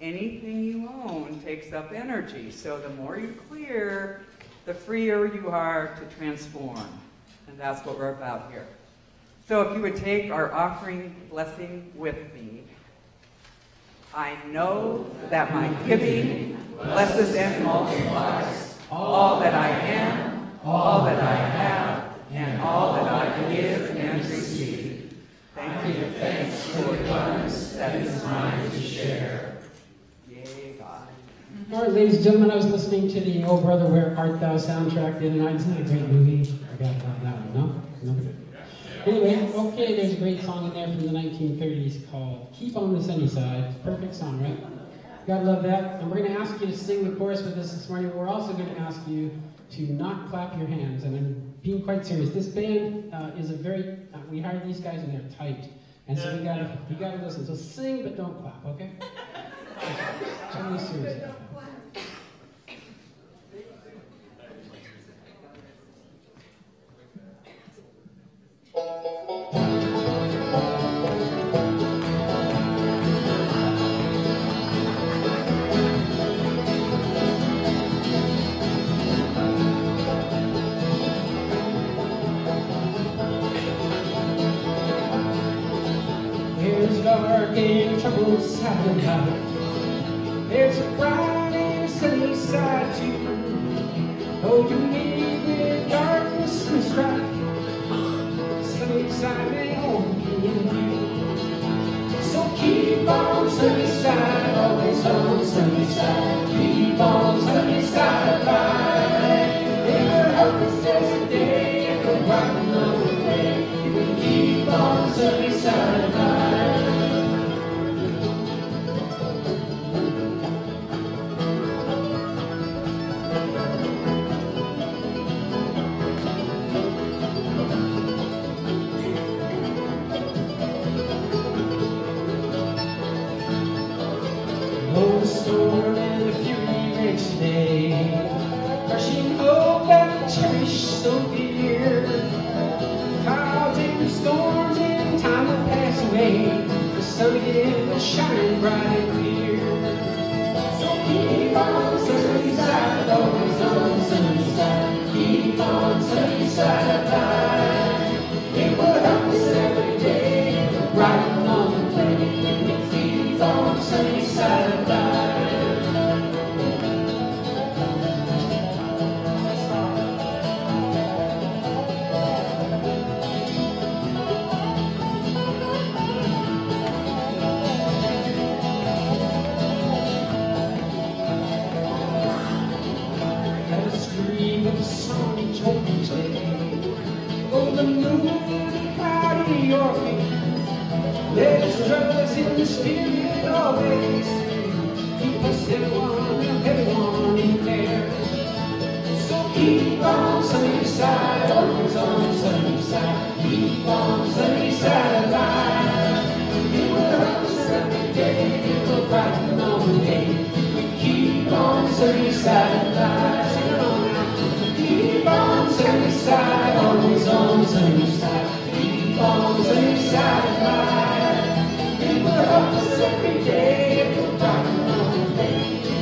S9: anything you own takes up energy. So the more you clear, the freer you are to transform. And that's what we're about here. So if you would take our offering blessing with me. I know that my giving blesses and multiplies all that I am, all that I have, and all that I give and receive. Thank you, thanks for the abundance that is mine to share. Yay, God.
S10: All right, ladies and gentlemen, I was listening to the Oh Brother, Where Art Thou soundtrack the other night. Isn't that a great movie? I got that one, no? No? Anyway, okay, there's a great song in there from the 1930s called Keep on the Sunny Side. It's a perfect song, right? Gotta love that. And we're going to ask you to sing the chorus with us this morning, but we're also going to ask you to not clap your hands. And I'm being quite serious. This band is a very, we hired these guys and they're tight. And so you gotta listen. So sing, but don't clap, okay? Totally serious. There's a dark and troubled side of life. There's a bright and sunny side too. Though you meet with darkness and strife, sunny side may only be in you. So keep on sunny side, always on sunny side. Keep on sunny side of life. It will help us as a day and go right another way. If we keep on sunny side of life. Oh, the storm and the fury rage today, crushing hope that we cherish so dear. Clouds and storms in time will pass away, the sun again will shine bright and clear. So keep on sunny side, always on sunny side. Keep on sunny side of life. It will help us every day, right along the way. Keep on sunny side of life. Let us scream of the song and joy and play. Oh, the moon and cloudy your feet. Let us trust in the Spirit always. Keep us everyone in there. So keep on sunny side, always on sunny side. Keep on sunny side of life. It will help us every day. It will brighten all the day. We keep on sunny side of life. Sing it on now. Keep on sunny side, always on sunny side. Keep on sunny side of life. It will help us every day. It will brighten all the day.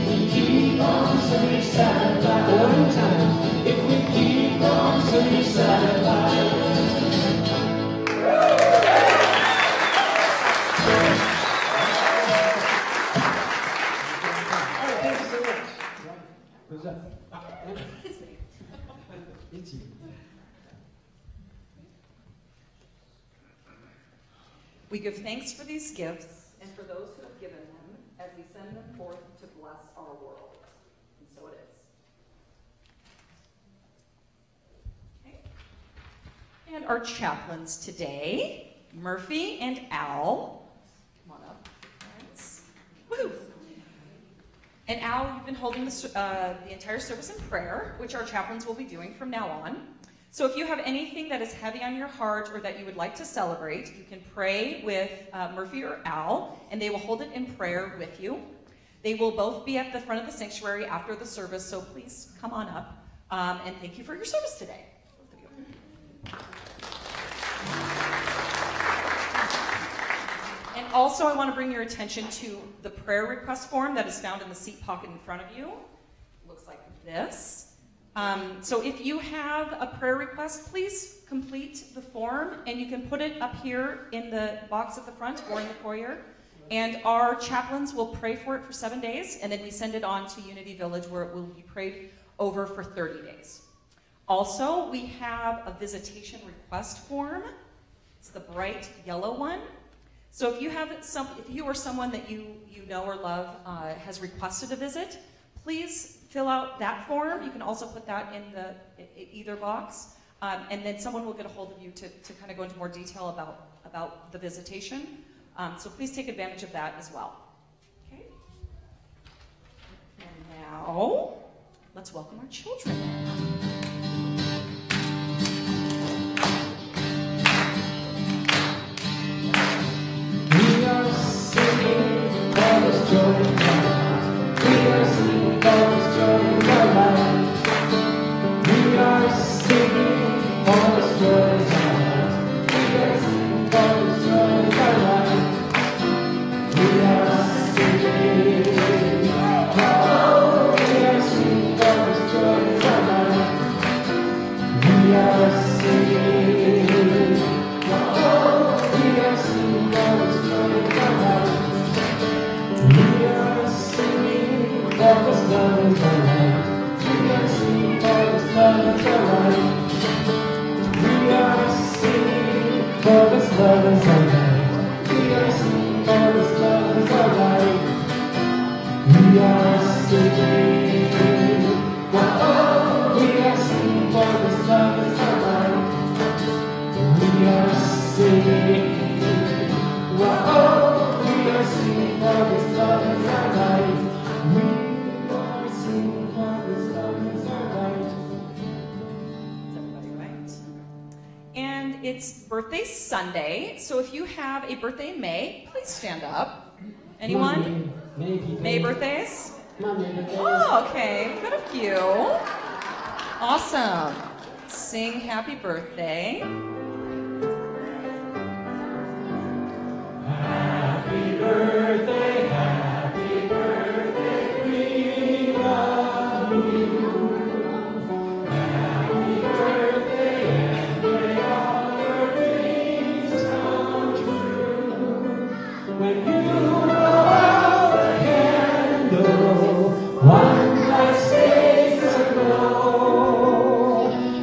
S10: We keep on sunny side of life. One time, if we keep on sunny side of life. All right, thank you so much. Who's that?
S2: It's me.
S10: It's you.
S2: We give thanks for these gifts and for those who have given them as we send them forth to bless our world. And so it is. Okay. And our chaplains today, Murphy and Al. Come on up, friends. Woo! And Al, you've been holding the entire service in prayer, which our chaplains will be doing from now on. So if you have anything that is heavy on your heart or that you would like to celebrate, you can pray with Murphy or Al, and they will hold it in prayer with you. They will both be at the front of the sanctuary after the service, so please come on up. And thank you for your service today. And also, I want to bring your attention to the prayer request form that is found in the seat pocket in front of you. It looks like this. So if you have a prayer request, please complete the form, and you can put it up here in the box at the front or in the foyer. And our chaplains will pray for it for 7 days, and then we send it on to Unity Village, where it will be prayed over for 30 days. Also, we have a visitation request form. It's the bright yellow one. So if you or someone that you know or love has requested a visit, please fill out that form. You can also put that in the either box, and then someone will get a hold of you to kind of go into more detail about the visitation. So please take advantage of that as well. Okay. And now, let's welcome our children.
S1: We are singing for this joy in our lives. We are singing for this joy in our lives. We are singing for this joy in our lives. We are singing for this joy in our lives. We are singing. Oh, we are singing for this joy in our lives. We are singing. Oh, we are singing for this joy in our lives. We are singing for this love in our lives. We are singing for this love in our lives. We are singing for this love in our lives. We are singing for this love in our lives. We are singing. Oh, we are singing for this love in our lives. We are singing. Oh, we are singing for this love in our life. We are singing for this love in our life.
S2: Is everybody right? And it's birthday Sunday, so if you have a birthday in May, please stand up. Anyone? May birthdays? Oh, okay. Got a few. Awesome. Sing happy birthday.
S1: Happy birthday, we love you. Happy birthday, and may all your dreams come true. When you blow out the candle, one last stays aglow.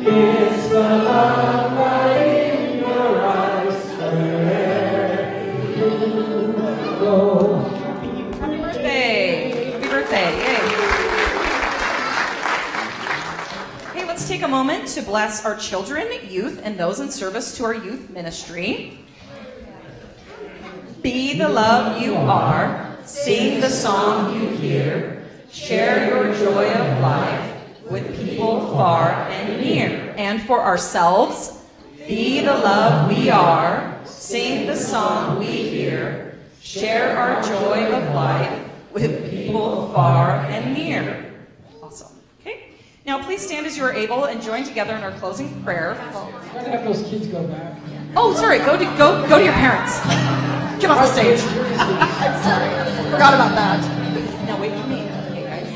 S1: It's the love light in your eyes wherever you go.
S2: Happy birthday. Happy birthday. Yay. Okay, let's take a moment to bless our children, youth, and those in service to our youth ministry. Be the love you are. Sing the song you hear. Share your joy of life with people far and near. And for ourselves, be the love we are. Sing the song we hear. Share our joy of life with people far and near. Awesome. Okay. Now please stand as you are able and join together in our closing prayer.
S1: Gotta have those kids go back.
S2: Oh, sorry. Go to your parents. Get off the stage. I'm sorry. Forgot about that. Now wait for me. Okay, guys.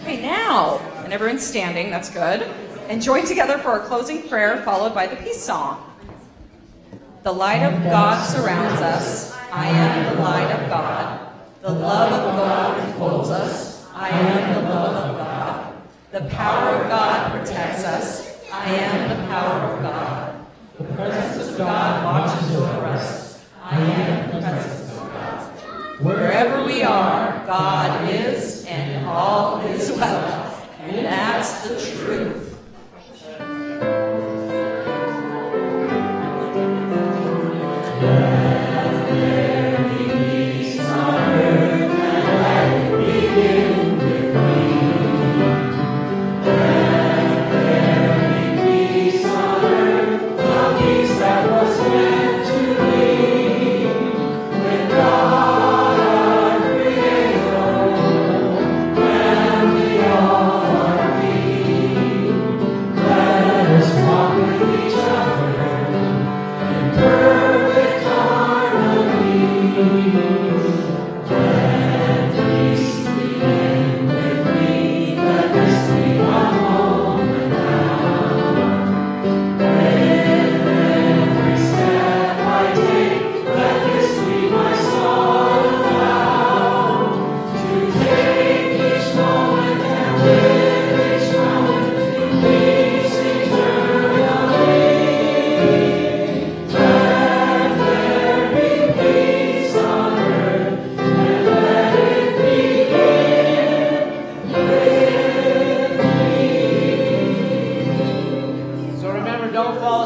S2: Okay, now, and everyone's standing, that's good. And join together for our closing prayer, followed by the peace song. The light of God surrounds us. I am the light of God. The love of God enfolds us. I am the love of God. The power of God protects us. I am the power of God. The presence of God watches over us. I am the presence of God. Wherever we are, God is, and all is well. And that's the truth.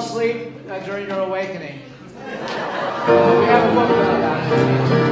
S7: asleep during your awakening. We have a book about that.